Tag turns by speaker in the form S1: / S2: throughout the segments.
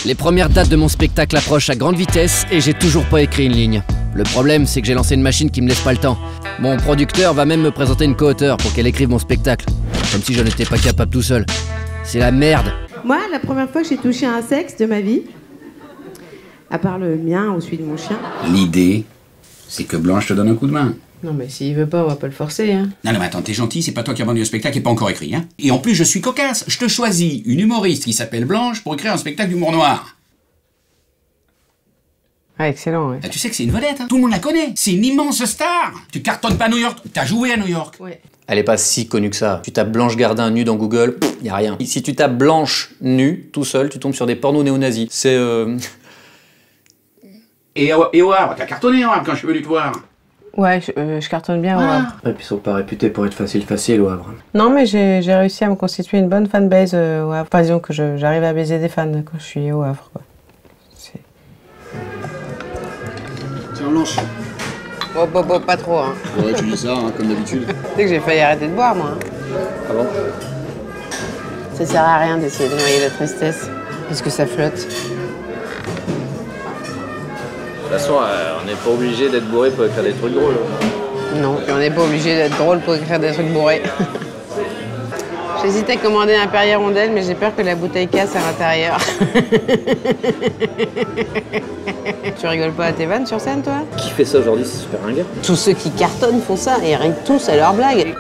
S1: Les premières dates de mon spectacle approchent à grande vitesse et j'ai toujours pas écrit une ligne. Le problème, c'est que j'ai lancé une machine qui me laisse pas le temps. Mon producteur va même me présenter une co-auteure pour qu'elle écrive mon spectacle. Comme si j'en étais pas capable tout seul. C'est la merde.
S2: Moi, la première fois que j'ai touché un sexe de ma vie, à part le mien ou celui de mon chien...
S3: L'idée, c'est que Blanche te donne un coup de main.
S2: Non mais s'il veut pas, on va pas le forcer, hein.
S3: Non, mais attends, t'es gentil, c'est pas toi qui as vendu le spectacle qui est pas encore écrit, hein. Et en plus, je suis cocasse. Je te choisis une humoriste qui s'appelle Blanche pour écrire un spectacle d'humour noir.
S2: Ah, excellent, ouais.
S3: Ah, tu sais que c'est une vedette, hein. Tout le monde la connaît. C'est une immense star. Tu cartonnes pas à New York. T'as joué à New York.
S2: Ouais.
S4: Elle est pas si connue que ça. Tu tapes Blanche Gardin nue dans Google, y a rien. Si tu tapes Blanche nue, tout seul, tu tombes sur des pornos néo-nazis. C'est
S3: Et au Havre, t'as cartonné au Havre quand je suis venu te voir.
S2: Ouais, je cartonne bien au Havre.
S4: Et puis ils sont pas réputés pour être facile au Havre.
S2: Non mais j'ai réussi à me constituer une bonne fanbase au Havre. Enfin, disons que j'arrive à baiser des fans quand je suis au Havre, quoi.
S5: Tiens, Blanche.
S2: Bon, pas trop, hein.
S5: Ouais, tu dis ça, hein, comme d'habitude.
S2: Tu sais que j'ai failli arrêter de boire, moi. Hein.
S4: Ah bon?
S2: Ça sert à rien d'essayer de noyer la tristesse, parce que ça flotte.
S4: De toute façon, on n'est pas obligé d'être bourré pour écrire des trucs drôles.
S2: Non, puis on n'est pas obligé d'être drôle pour écrire des trucs bourrés. J'hésitais à commander un Perrier Rondelle, mais j'ai peur que la bouteille casse à l'intérieur. Tu rigoles pas à tes vannes sur scène, toi?
S4: Qui fait ça aujourd'hui, c'est super ringard.
S2: Tous ceux qui cartonnent font ça, et rient tous à leurs blagues.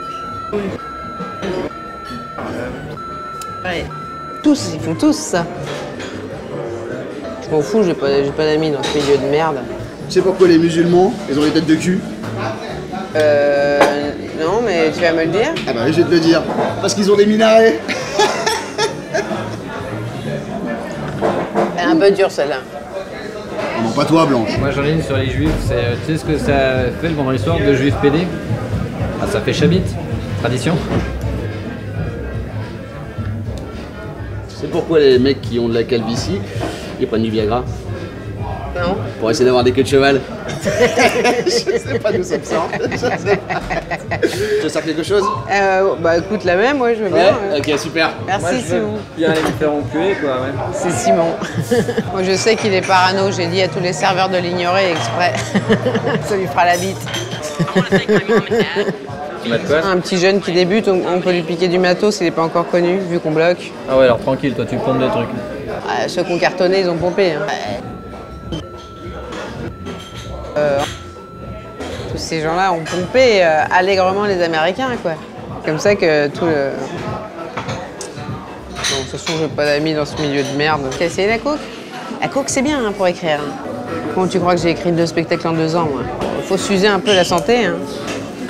S2: Ouais. Tous, ils font tous ça. Je m'en fous, j'ai pas d'amis dans ce milieu de merde.
S5: Tu sais pourquoi les musulmans, ils ont les têtes de cul?
S2: Non, mais tu vas me le dire?
S5: Ah bah oui, je vais te le dire. Parce qu'ils ont des minarets.
S2: Elle est un peu dure, celle-là.
S5: Non, pas toi, Blanche.
S6: Moi j'en ai une sur les juifs, tu sais ce que ça fait le vendredi soir de juifs PD? Ah, ça fait chabit, tradition.
S7: Tu sais pourquoi les mecs qui ont de la calvitie, ils prennent du Viagra?
S2: Non.
S7: Pour essayer d'avoir des queues de cheval.
S5: Je sais pas d'où ça me sort.
S7: Tu veux faire quelque chose?
S2: Bah écoute, la même, ouais, je veux
S7: Ouais,
S2: bien.
S7: ok, super.
S2: Merci, Simon.
S6: Bien aller me faire enculer quoi, ouais.
S2: C'est Simon. Moi, je sais qu'il est parano, j'ai dit à tous les serveurs de l'ignorer exprès. Ça lui fera la bite.
S6: Tu m'as de quoi?
S2: Un petit jeune qui débute, on peut lui piquer du matos, il n'est pas encore connu, vu qu'on bloque.
S6: Ah ouais, alors tranquille, toi tu pompes des trucs.
S2: Ceux qui ont cartonné, ils ont pompé. Hein. Tous ces gens-là ont pompé allègrement les Américains, quoi. Comme ça que tout le... Bon, de toute façon, j'ai pas d'amis dans ce milieu de merde. T'as essayé la coke? La coke, c'est bien hein, pour écrire. Hein. Comment tu crois que j'ai écrit 2 spectacles en 2 ans, moi? Faut s'user un peu la santé, hein.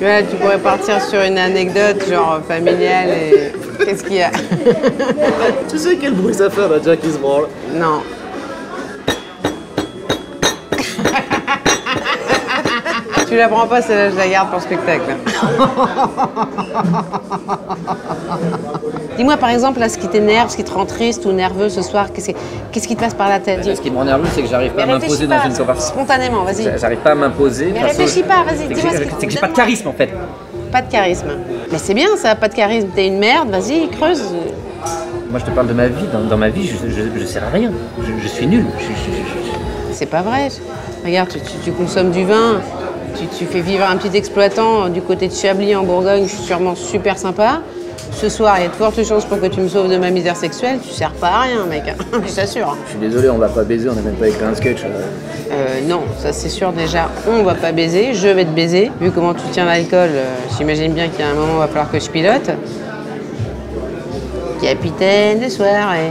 S2: Là, tu pourrais partir sur une anecdote, genre familiale et... Qu'est-ce qu'il y a?
S4: Tu sais quel bruit ça fait, Jack qui se branle?
S2: Non. Tu la prends pas, celle-là, je la garde pour le spectacle. Dis-moi par exemple, là, ce qui t'énerve, ce qui te rend triste ou nerveux ce soir, qu'est-ce qui te passe par la tête?
S6: Ce qui me rend nerveux, c'est que j'arrive pas à m'imposer dans une conversation.
S2: Spontanément, vas-y.
S6: J'arrive pas à m'imposer.
S2: Mais réfléchis pas, vas-y, dis-moi ce
S6: C'est que j'ai pas de charisme en fait.
S2: Pas de charisme. Mais c'est bien ça, pas de charisme. T'es une merde, vas-y, creuse.
S6: Moi je te parle de ma vie. Dans ma vie, je sers à rien. Je suis nul.
S2: C'est pas vrai. Regarde, tu consommes du vin, tu fais vivre un petit exploitant du côté de Chablis en Bourgogne, je suis sûrement super sympa. Ce soir, il y a de fortes chances pour que tu me sauves de ma misère sexuelle, tu sers pas à rien, mec. Je t'assure.
S4: Je suis désolé, on va pas baiser, on a même pas écrit un sketch.
S2: Non, ça c'est sûr déjà, on va pas baiser, je vais te baiser. Vu comment tu tiens l'alcool, j'imagine bien qu'il y a un moment où il va falloir que je pilote. Capitaine de soirée.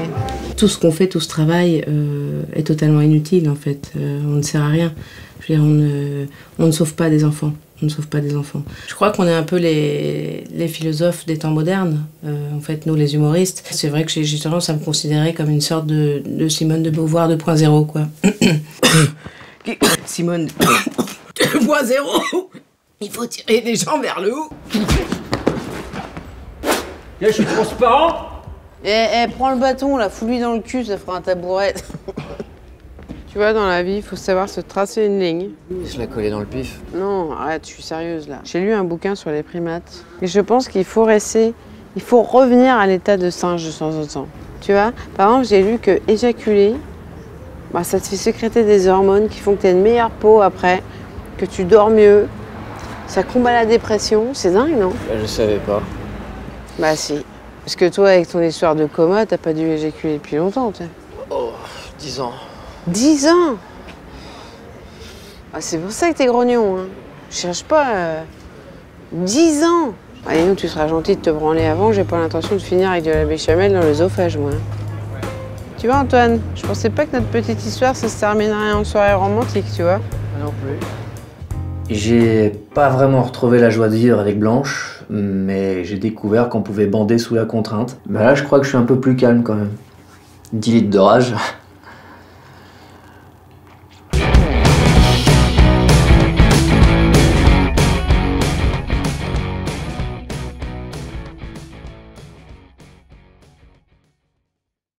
S2: Tout ce qu'on fait, tout ce travail est totalement inutile en fait. On ne sert à rien. Je veux dire, on ne sauve pas des enfants. On ne sauve pas des enfants. Je crois qu'on est un peu les philosophes des temps modernes. En fait, nous, les humoristes. C'est vrai que j'ai tendance à me considérer comme une sorte de Simone de Beauvoir 2.0, quoi. Simone 2.0. Il faut tirer les gens vers le haut.
S6: Je suis transparent.
S2: Prends le bâton, là, fous-lui dans le cul, ça fera un tabouret. Tu vois, dans la vie, il faut savoir se tracer une ligne.
S4: Je l'ai collé dans le pif.
S2: Non, arrête, je suis sérieuse, là. J'ai lu un bouquin sur les primates. Et je pense qu'il faut il faut revenir à l'état de singe de temps en temps. Tu vois, par exemple, j'ai lu que éjaculer, Bah, ça te fait sécréter des hormones qui font que tu as une meilleure peau après, que tu dors mieux. Ça combat la dépression, c'est dingue, non?
S4: Bah, je savais pas.
S2: Bah si. Parce que toi, avec ton histoire de coma, t'as pas dû éjaculer depuis longtemps, tu sais.
S4: Oh, 10 ans.
S2: 10 ans? Ah, c'est pour ça que t'es grognon, hein. Je cherche pas... 10 ans! Allez, nous, tu seras gentil de te branler avant, j'ai pas l'intention de finir avec de la béchamel dans l'œsophage, moi. Tu vois, Antoine, je pensais pas que notre petite histoire, ça se terminerait en soirée romantique, tu vois.
S4: Non plus. J'ai pas vraiment retrouvé la joie de vivre avec Blanche, mais j'ai découvert qu'on pouvait bander sous la contrainte. Bah là, je crois que je suis un peu plus calme quand même. 10 litres de rage.